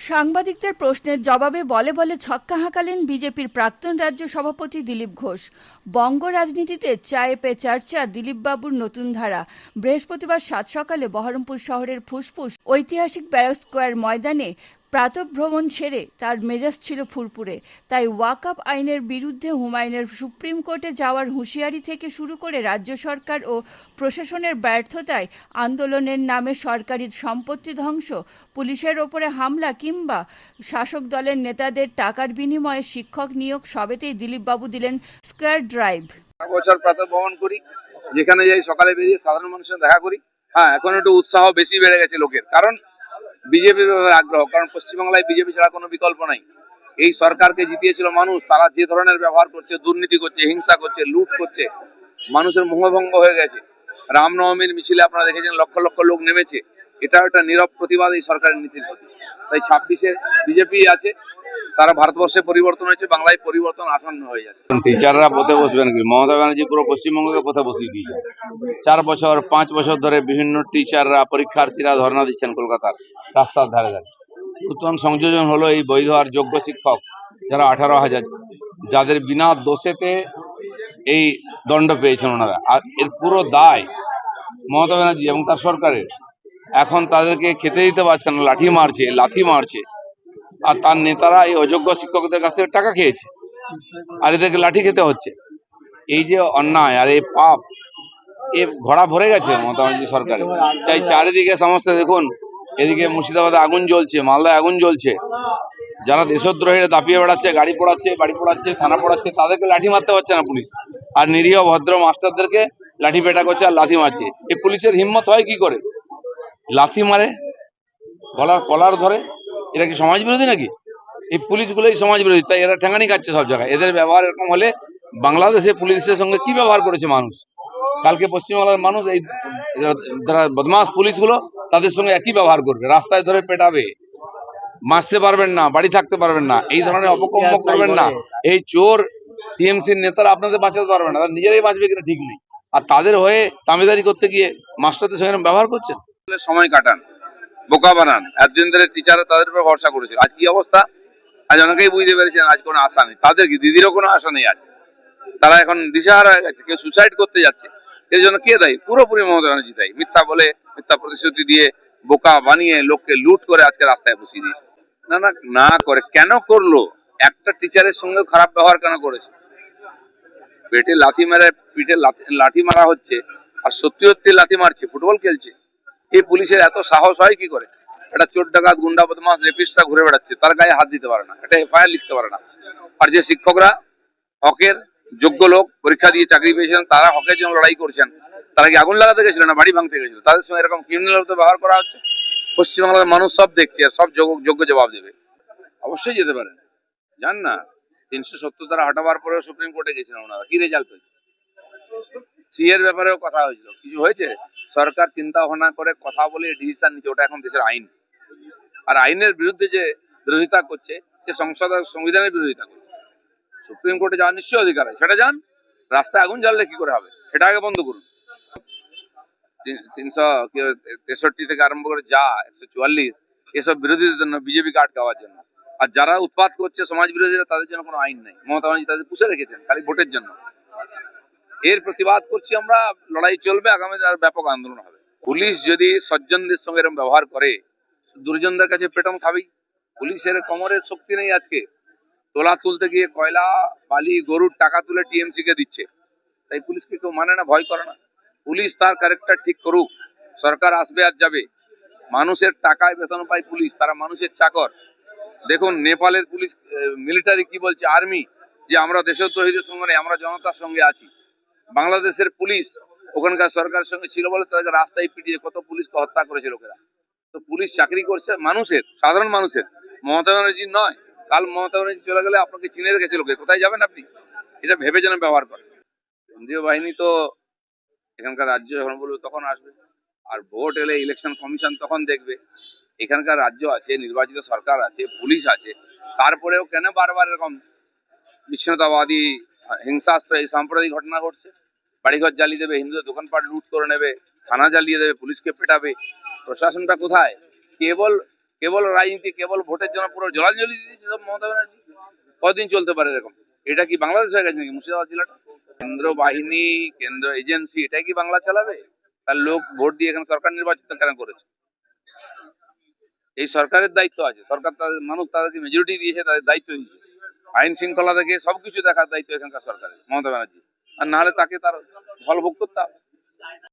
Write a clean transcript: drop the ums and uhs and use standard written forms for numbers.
সাংবাদিকদের প্রশ্নের জবাবে বলে বলে ছক্কা হাঁকালেন বিজেপির প্রাক্তন রাজ্য সভাপতি দিলীপ ঘোষ। বঙ্গ রাজনীতিতে চায়ে পে চর্চা দিলীপবাবুর নতুন ধারা। বৃহস্পতিবার সাত সকালে বহরমপুর শহরের ফুসফুস ঐতিহাসিক ব্যারাক স্কোয়ার ময়দানে প্রাতঃভ্রমণ সেরে তার মেজাজ ছিল ফুরফুরে। তাই ওয়াকফ আইনের বিরুদ্ধে হুমায়ুনের সুপ্রিম কোর্টে যাওয়ার হুঁশিয়ারি থেকে শুরু করে রাজ্য সরকার ও প্রশাসনের ব্যর্থতায় আন্দোলনের নামে সরকারি সম্পত্তি ধ্বংস, পুলিশের ওপরে হামলা কিংবা শাসক দলের নেতাদের টাকার বিনিময়ে শিক্ষক নিয়োগ সবেতেই দিলীপবাবু দিলেন স্কয়ার ড্রাইভ। বছর প্রাতঃভ্রমণ করি, যেখানে যাই সকালে বেরিয়ে সাধারণ মানুষের দেখা করি। হ্যাঁ, এখন একটু উৎসাহ বেশি বেড়ে গেছে লোকের, কারণ বিজেপির ব্যাপারে আগ্রহ, কারণ পশ্চিমবাংলায় বিজেপি ছাড়া কোনো বিকল্প নাই। এই সরকারকে জিতিয়েছিল মানুষ, তারা যে ধরনের ব্যবহার করছে, দুর্নীতি করছে, হিংসা করছে, লুট করছে, মানুষের মোহভঙ্গ হয়ে গেছে। রামনবমীর মিছিলে আপনারা দেখেছেন লক্ষ লক্ষ লোক নেমেছে, এটাও একটা নীরব প্রতিবাদ এই সরকারের নীতির প্রতি। তাই 26-এ বিজেপি আছে, সারা ভারতবর্ষে পরিবর্তন হয়েছে, বাংলায় পরিবর্তন আসন্ন হয়ে যাচ্ছে। টিচাররা পথে বসবেন কি? মমতা ব্যানার্জি পুরো পশ্চিমবঙ্গকে পথে বসিয়ে দিয়েছে। 4 বছর 5 বছর ধরে বিভিন্ন টিচাররা, পরীক্ষার্থীরা ধর্ণা দিচ্ছেন কলকাতার রাস্তার ধারে ধারে। নতুন সংযোজন হলো এই বৈধ আর যোগ্য শিক্ষক যারা 18,000, যাদের বিনা দোষেতে এই দণ্ড পেয়েছেন ওনারা। আর এর পুরো দায় মমতা ব্যানার্জি এবং তার সরকারের। এখন তাদেরকে খেতে দিতে পারছে না, লাথি মারছে। আর তার নেতারা এই অযোগ্য শিক্ষকদের কাছ থেকে টাকা খেয়েছে, আর এদেরকে লাঠি খেতে হচ্ছে। এই যে অন্যায় আর এই পাপ, এ ঘোড়া ভরে গেছে মমতা ব্যানার্জি সরকারে। চাই চারিদিকে সমস্ত দেখুন, এদিকে মুর্শিদাবাদে আগুন জ্বলছে, মালদায় আগুন জ্বলছে। যারা দেশদ্রোহীরা দাপিয়ে বেড়াচ্ছে, গাড়ি পোড়াচ্ছে, বাড়ি পোড়াচ্ছে, থানা পোড়াচ্ছে, তাদেরকে লাঠি মারতে পারছে না পুলিশ। আর নিরীহ ভদ্র মাস্টারদেরকে লাঠি পেটা করছে আর লাথি মারছে। এই পুলিশের হিম্মত হয় কি করে? লাথি মারে, গলার কলার ধরে। এরা কি সমাজ বিরোধী নাকি? এই পুলিশগুলোই সমাজ বিরোধী, তাই এরা ঠেঙানি খাচ্ছে সব জায়গায়। এদের ব্যবহার এরকম হলে বাংলাদেশে পুলিশের সঙ্গে কি ব্যবহার করেছে মানুষ? কালকে পশ্চিমবাংলার মানুষ এই যারা বদমাস পুলিশগুলো, তাদের সঙ্গে একই ব্যবহার করবে। রাস্তায় ধরে পেটাবে, বাঁচতে পারবেন না, বাড়ি থাকতে পারবেন না, এই ধরনের অপকর্ম করবেন না। এই চোর টিএমসির নেতারা আপনাদের বাঁচাতে পারবেন না, তারা নিজেরাই বাঁচবে কিনা ঠিক নেই। আর তাদের হয়ে তামেদারি করতে গিয়ে মাস্টারদের সঙ্গে ব্যবহার করছেন। সময় কাটান, বোকা বানান। এতদিন ধরে টিচাররা তাদের উপর ভরসা করেছিল, আজ কি অবস্থা? আজ অনেকেই বুঝতে পেরেছেন আজ কোনো আশা নেই, তাদের কি দিদিরও কোনো আশা নেই। আজ তারা এখন দিশাহারা হয়ে গেছে, কেউ সুসাইড করতে যাচ্ছে। এর জন্য কে দায়ী? পুরোপুরি মমতা ব্যানার্জি দায়ী। মিথ্যা বলে, মিথ্যা প্রতিশ্রুতি দিয়ে, বোকা বানিয়ে লোককে লুট করে আজকে রাস্তায় বসিয়ে দিয়েছে। না না, না করে কেন করলো? একটা টিচারের সঙ্গে খারাপ ব্যবহার কেন করেছে? পেটে লাথি মেরে, পিঠে লাঠি মারা হচ্ছে, আর সত্যি সত্যি লাথি মারছে, ফুটবল খেলছে। এই পুলিশের এত সাহস হয় কি করে? একটা চোর ডাকাত, গুন্ডা বদমাস, রেপিস্টরা ঘুরে বেড়াচ্ছে, তার গায়ে হাত দিতে পারে না, এটা এফআইআর লিখতে পারে না। আর যে শিক্ষকরা হকের যোগ্য লোক, পরীক্ষা দিয়ে চাকরি পেয়েছেন, তারা হকের জন্য লড়াই করছেন, তারা কি আগুন লাগাতে গেছিল না বাড়ি ভাঙতে গেছিল? তাদের সঙ্গে এরকম ক্রিমিনাল ব্যবহার করা হচ্ছে। পশ্চিমবাংলার মানুষ সব দেখছে, আর সব যোগ্য জবাব দেবে। অবশ্যই যেতে পারেন, জান না। 370 দ্বারা হটাবার পরেও সুপ্রিম কোর্টে গেছিলেন ওনারা, কি রেজাল্ট হয়েছে? সি এর ব্যাপারেও কথা হয়েছিল, কিছু হয়েছে? সরকার চিন্তা ভাবনা করে কথা বলে ডিসিশন নিচ্ছে, ওটা এখন দেশের আইন। আর আইনের বিরুদ্ধে যে বিরোধিতা করছে, সে সংবিধানের বিরোধিতা করছে। সুপ্রিম কোর্টে যাওয়ার নিশ্চয়ই অধিকার আছে, সেটা যান। রাস্তায় আগুন জ্বাললে কি করে হবে? সেটা আগে বন্ধ করুন। 363 থেকে আরম্ভ করে যা 144, এসব বিরোধীদের জন্য, বিজেপিকে আটকাওয়ার জন্য। আর যারা উৎপাত করছে সমাজ বিরোধীরা, তাদের জন্য কোনো আইন নেই। মমতা ব্যানার্জি তাদের পুষে রেখেছেন খালি ভোটের জন্য। এর প্রতিবাদ করছি আমরা, লড়াই চলবে, আগামী আর ব্যাপক আন্দোলন হবে। পুলিশ যদি সজ্জনদের সঙ্গে এরকম ব্যবহার করে, দুর্জনদের কাছে পেটম খাবেই। পুলিশের কোমরের শক্তি নেই আজকে। তোলা তুলতে গিয়ে কয়লা, বালি, গরুর টাকা তুলে টিএমসি কে দিচ্ছে, তাই পুলিশকে কেউ মানে না, ভয় করে না। পুলিশ তার ক্যারেক্টার ঠিক করুক, সরকার আসবে আর যাবে। মানুষের টাকায় বেতন পায় পুলিশ, তারা মানুষের চাকর। দেখুন নেপালের পুলিশ, মিলিটারি কি বলছে, আর্মি, যে আমরা দেশদ্রোহীদের সঙ্গে নেই, আমরা জনতার সঙ্গে আছি। বাংলাদেশের পুলিশ ওখানকার সরকারের সঙ্গে ছিল বলে তাদেরকে রাস্তায় পিটিয়ে কত পুলিশকে হত্যা করেছে লোকেরা। তো পুলিশ চাকরি করছে মানুষের, সাধারণ মানুষের, মমতা ব্যানার্জি নয়। কাল মমতা ব্যানার্জি চলে গেলে আপনাকে চিনে রেখেছে লোকে, কোথায় যাবেন আপনি? এটা ভেবে যেন ব্যবহার করেন। কেন্দ্রীয় বাহিনী তো এখানকার রাজ্য যখন বলবে তখন আসবে, আর ভোট এলে ইলেকশন কমিশন তখন দেখবে। এখানকার রাজ্য আছে, নির্বাচিত সরকার আছে, পুলিশ আছে, তারপরেও কেন বারবার এরকম বিচ্ছিন্নতাবাদী, হিংসাশ্রয়ী, সাম্প্রদায়িক ঘটনা ঘটছে? বাড়িঘর জ্বালিয়ে দেবে, হিন্দুদের দোকানপাট লুট করে নেবে, থানা জ্বালিয়ে দেবে, পুলিশকে পেটাবে। প্রশাসনটা কোথায়? কেবল রাজনীতি, কেবল ভোটের জন্য পুরো জলাঞ্জলি দিয়েছে সব মমতা ব্যানার্জি। কদিন চলতে পারে এরকম? এটা কি বাংলাদেশ হয়ে গেছে নাকি মুর্শিদাবাদ জেলাটা? কেন্দ্র বাহিনী, কেন্দ্র এজেন্সি, এটাই কি বাংলা চালাবে? তার লোক ভোট দিয়ে এখানে সরকার নির্বাচিত কেন করেছে? এই সরকারের দায়িত্ব আছে, সরকার তাদের মানুষ তাদেরকে মেজরিটি দিয়েছে, তাদের দায়িত্ব দিয়েছে আইন শৃঙ্খলা থেকে সবকিছু দেখার দায়িত্ব এখানকার সরকারের, মমতা ব্যানার্জি। আর না হলে তাকে তার ফল ভোগ করতে হবে।